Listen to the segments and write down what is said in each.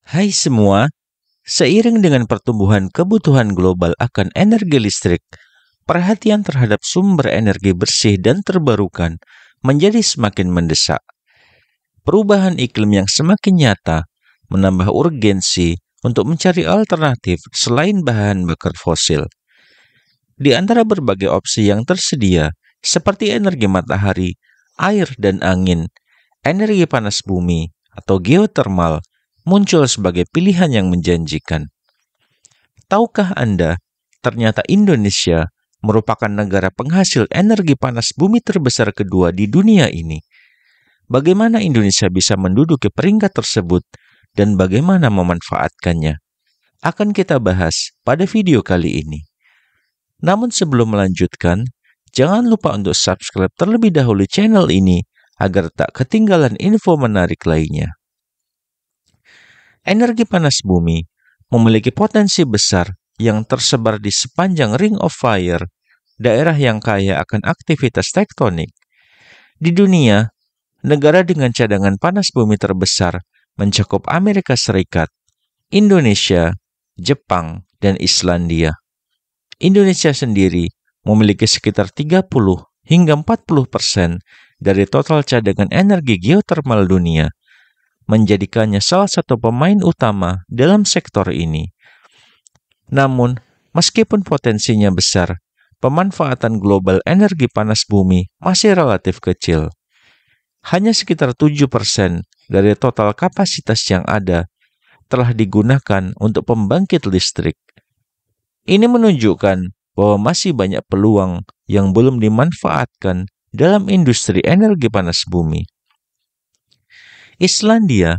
Hai semua, seiring dengan pertumbuhan kebutuhan global akan energi listrik, perhatian terhadap sumber energi bersih dan terbarukan menjadi semakin mendesak. Perubahan iklim yang semakin nyata menambah urgensi untuk mencari alternatif selain bahan bakar fosil. Di antara berbagai opsi yang tersedia, seperti energi matahari, air dan angin, energi panas bumi, atau geotermal, muncul sebagai pilihan yang menjanjikan. Tahukah Anda, ternyata Indonesia merupakan negara penghasil energi panas bumi terbesar kedua di dunia ini. Bagaimana Indonesia bisa menduduki peringkat tersebut dan bagaimana memanfaatkannya? Akan kita bahas pada video kali ini. Namun sebelum melanjutkan, jangan lupa untuk subscribe terlebih dahulu channel ini agar tak ketinggalan info menarik lainnya. Energi panas bumi memiliki potensi besar yang tersebar di sepanjang Ring of Fire, daerah yang kaya akan aktivitas tektonik. Di dunia, negara dengan cadangan panas bumi terbesar mencakup Amerika Serikat, Indonesia, Jepang, dan Islandia. Indonesia sendiri memiliki sekitar 30 hingga 40% dari total cadangan energi geotermal dunia, menjadikannya salah satu pemain utama dalam sektor ini. Namun, meskipun potensinya besar, pemanfaatan global energi panas bumi masih relatif kecil. Hanya sekitar 7% dari total kapasitas yang ada telah digunakan untuk pembangkit listrik. Ini menunjukkan bahwa masih banyak peluang yang belum dimanfaatkan dalam industri energi panas bumi. Islandia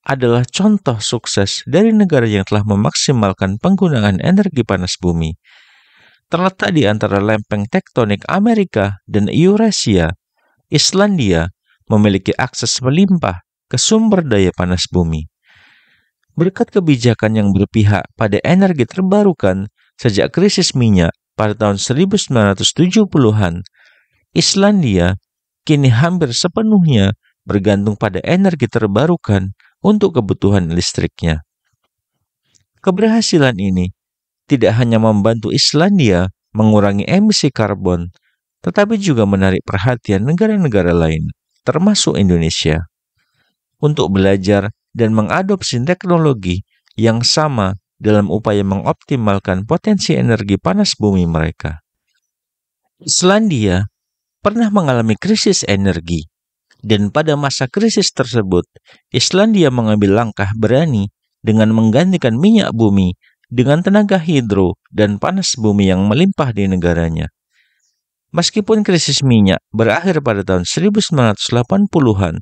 adalah contoh sukses dari negara yang telah memaksimalkan penggunaan energi panas bumi. Terletak di antara lempeng tektonik Amerika dan Eurasia, Islandia memiliki akses melimpah ke sumber daya panas bumi. Berkat kebijakan yang berpihak pada energi terbarukan sejak krisis minyak pada tahun 1970-an, Islandia kini hampir sepenuhnya bergantung pada energi terbarukan untuk kebutuhan listriknya. Keberhasilan ini tidak hanya membantu Islandia mengurangi emisi karbon, tetapi juga menarik perhatian negara-negara lain, termasuk Indonesia, untuk belajar dan mengadopsi teknologi yang sama dalam upaya mengoptimalkan potensi energi panas bumi mereka. Islandia pernah mengalami krisis energi, dan pada masa krisis tersebut, Islandia mengambil langkah berani dengan menggantikan minyak bumi dengan tenaga hidro dan panas bumi yang melimpah di negaranya. Meskipun krisis minyak berakhir pada tahun 1980-an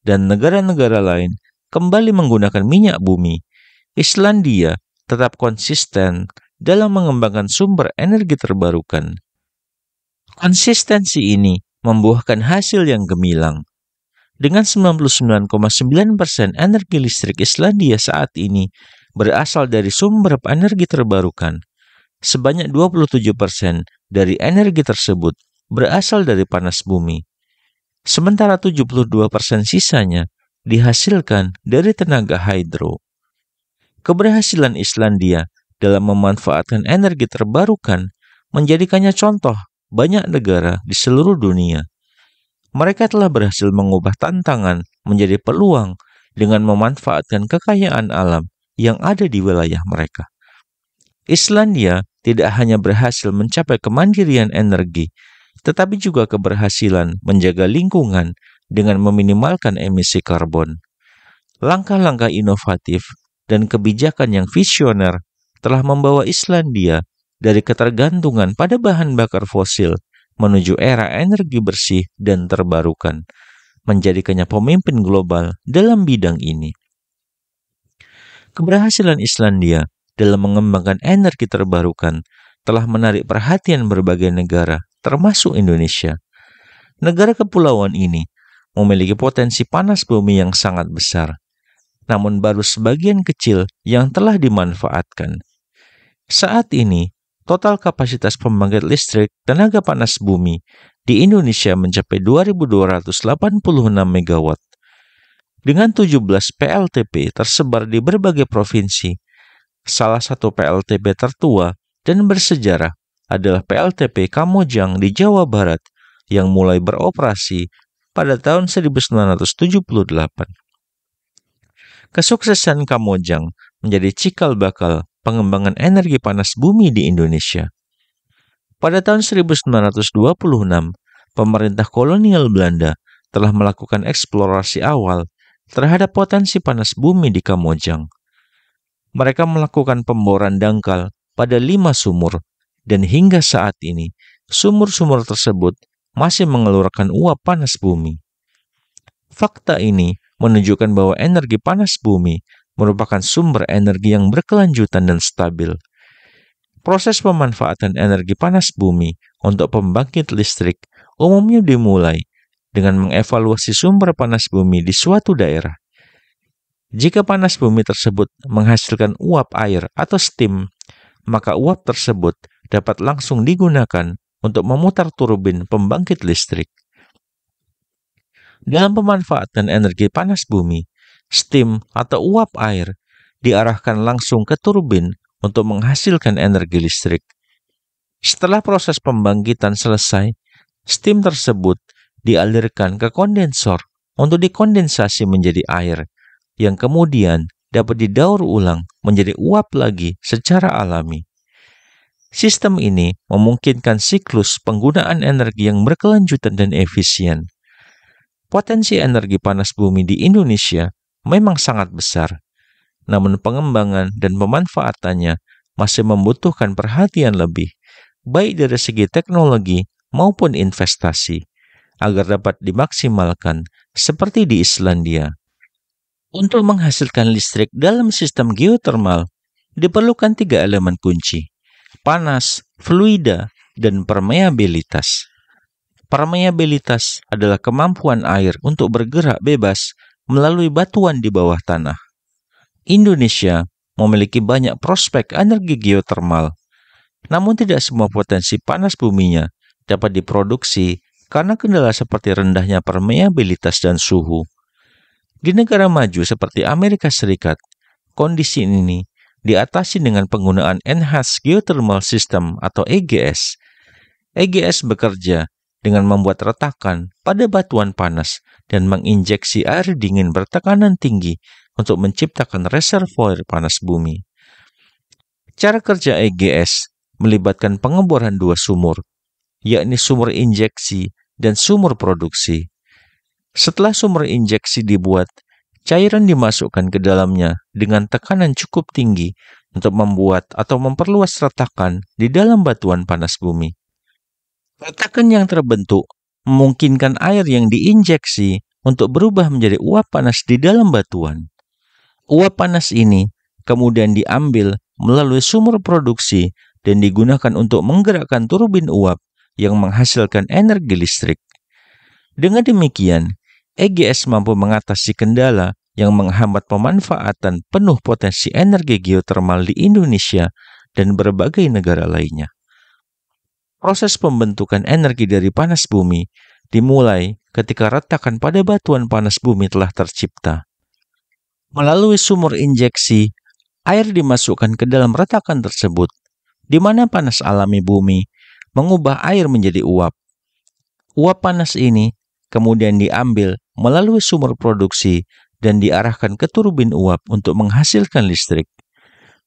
dan negara-negara lain kembali menggunakan minyak bumi, Islandia tetap konsisten dalam mengembangkan sumber energi terbarukan. Konsistensi ini membuahkan hasil yang gemilang. Dengan 99,9% energi listrik Islandia saat ini berasal dari sumber energi terbarukan. Sebanyak 27% dari energi tersebut berasal dari panas bumi. Sementara 72% sisanya dihasilkan dari tenaga hidro. Keberhasilan Islandia dalam memanfaatkan energi terbarukan menjadikannya contoh banyak negara di seluruh dunia. Mereka telah berhasil mengubah tantangan menjadi peluang dengan memanfaatkan kekayaan alam yang ada di wilayah mereka. Islandia tidak hanya berhasil mencapai kemandirian energi, tetapi juga keberhasilan menjaga lingkungan dengan meminimalkan emisi karbon. Langkah-langkah inovatif dan kebijakan yang visioner telah membawa Islandia dari ketergantungan pada bahan bakar fosil menuju era energi bersih dan terbarukan, menjadikannya pemimpin global dalam bidang ini. Keberhasilan Islandia dalam mengembangkan energi terbarukan telah menarik perhatian berbagai negara, termasuk Indonesia. Negara kepulauan ini memiliki potensi panas bumi yang sangat besar, namun baru sebagian kecil yang telah dimanfaatkan. Saat ini, total kapasitas pembangkit listrik tenaga panas bumi di Indonesia mencapai 2.286 MW. Dengan 17 PLTP tersebar di berbagai provinsi, salah satu PLTP tertua dan bersejarah adalah PLTP Kamojang di Jawa Barat yang mulai beroperasi pada tahun 1978. Kesuksesan Kamojang menjadi cikal bakal pengembangan energi panas bumi di Indonesia. Pada tahun 1926, pemerintah kolonial Belanda telah melakukan eksplorasi awal terhadap potensi panas bumi di Kamojang. Mereka melakukan pemboran dangkal pada 5 sumur, dan hingga saat ini, sumur-sumur tersebut masih mengeluarkan uap panas bumi. Fakta ini menunjukkan bahwa energi panas bumi merupakan sumber energi yang berkelanjutan dan stabil. Proses pemanfaatan energi panas bumi untuk pembangkit listrik umumnya dimulai dengan mengevaluasi sumber panas bumi di suatu daerah. Jika panas bumi tersebut menghasilkan uap air atau steam, maka uap tersebut dapat langsung digunakan untuk memutar turbin pembangkit listrik. Dalam pemanfaatan energi panas bumi, steam atau uap air diarahkan langsung ke turbin untuk menghasilkan energi listrik. Setelah proses pembangkitan selesai, steam tersebut dialirkan ke kondensor untuk dikondensasi menjadi air, yang kemudian dapat didaur ulang menjadi uap lagi secara alami. Sistem ini memungkinkan siklus penggunaan energi yang berkelanjutan dan efisien. Potensi energi panas bumi di Indonesia memang sangat besar, namun pengembangan dan pemanfaatannya masih membutuhkan perhatian lebih, baik dari segi teknologi maupun investasi, agar dapat dimaksimalkan seperti di Islandia. Untuk menghasilkan listrik dalam sistem geotermal, diperlukan 3 elemen kunci: panas, fluida, dan permeabilitas. Permeabilitas adalah kemampuan air untuk bergerak bebas melalui batuan di bawah tanah. Indonesia memiliki banyak prospek energi geotermal, namun tidak semua potensi panas buminya dapat diproduksi karena kendala seperti rendahnya permeabilitas dan suhu. Di negara maju seperti Amerika Serikat, kondisi ini diatasi dengan penggunaan Enhanced Geothermal System atau EGS. EGS bekerja dengan membuat retakan pada batuan panas dan menginjeksi air dingin bertekanan tinggi untuk menciptakan reservoir panas bumi. Cara kerja EGS melibatkan pengeboran 2 sumur, yakni sumur injeksi dan sumur produksi. Setelah sumur injeksi dibuat, cairan dimasukkan ke dalamnya dengan tekanan cukup tinggi untuk membuat atau memperluas retakan di dalam batuan panas bumi. Retakan yang terbentuk memungkinkan air yang diinjeksi untuk berubah menjadi uap panas di dalam batuan. Uap panas ini kemudian diambil melalui sumur produksi dan digunakan untuk menggerakkan turbin uap yang menghasilkan energi listrik. Dengan demikian, EGS mampu mengatasi kendala yang menghambat pemanfaatan penuh potensi energi geotermal di Indonesia dan berbagai negara lainnya. Proses pembentukan energi dari panas bumi dimulai ketika retakan pada batuan panas bumi telah tercipta. Melalui sumur injeksi, air dimasukkan ke dalam retakan tersebut, di mana panas alami bumi mengubah air menjadi uap. Uap panas ini kemudian diambil melalui sumur produksi dan diarahkan ke turbin uap untuk menghasilkan listrik.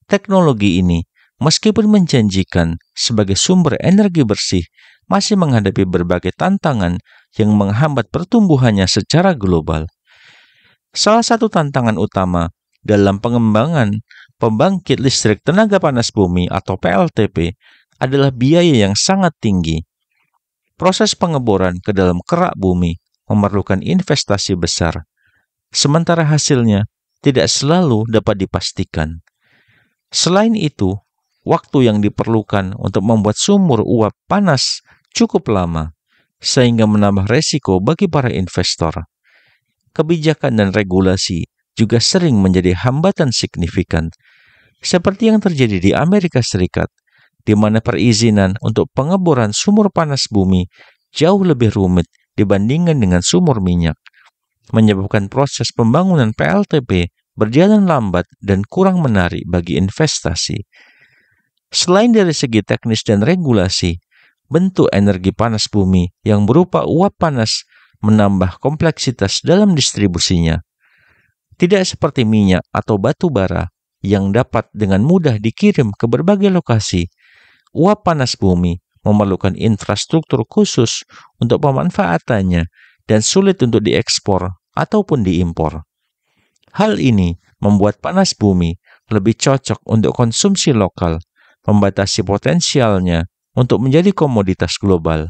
Teknologi ini, meskipun menjanjikan sebagai sumber energi bersih, masih menghadapi berbagai tantangan yang menghambat pertumbuhannya secara global. Salah satu tantangan utama dalam pengembangan pembangkit listrik tenaga panas bumi atau PLTP adalah biaya yang sangat tinggi. Proses pengeboran ke dalam kerak bumi memerlukan investasi besar, sementara hasilnya tidak selalu dapat dipastikan. Selain itu, waktu yang diperlukan untuk membuat sumur uap panas cukup lama, sehingga menambah resiko bagi para investor. Kebijakan dan regulasi juga sering menjadi hambatan signifikan, seperti yang terjadi di Amerika Serikat, di mana perizinan untuk pengeboran sumur panas bumi jauh lebih rumit dibandingkan dengan sumur minyak. menyebabkan proses pembangunan PLTP berjalan lambat dan kurang menarik bagi investasi. Selain dari segi teknis dan regulasi, bentuk energi panas bumi yang berupa uap panas menambah kompleksitas dalam distribusinya. Tidak seperti minyak atau batu bara yang dapat dengan mudah dikirim ke berbagai lokasi, uap panas bumi memerlukan infrastruktur khusus untuk pemanfaatannya dan sulit untuk diekspor ataupun diimpor. Hal ini membuat panas bumi lebih cocok untuk konsumsi lokal, membatasi potensialnya untuk menjadi komoditas global.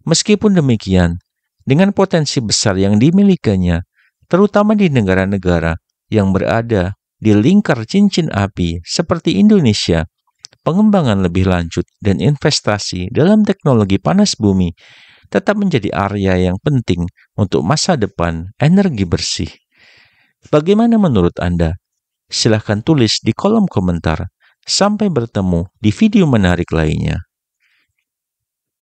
Meskipun demikian, dengan potensi besar yang dimilikinya, terutama di negara-negara yang berada di lingkar cincin api seperti Indonesia, pengembangan lebih lanjut dan investasi dalam teknologi panas bumi tetap menjadi area yang penting untuk masa depan energi bersih. Bagaimana menurut Anda? Silahkan tulis di kolom komentar. Sampai bertemu di video menarik lainnya.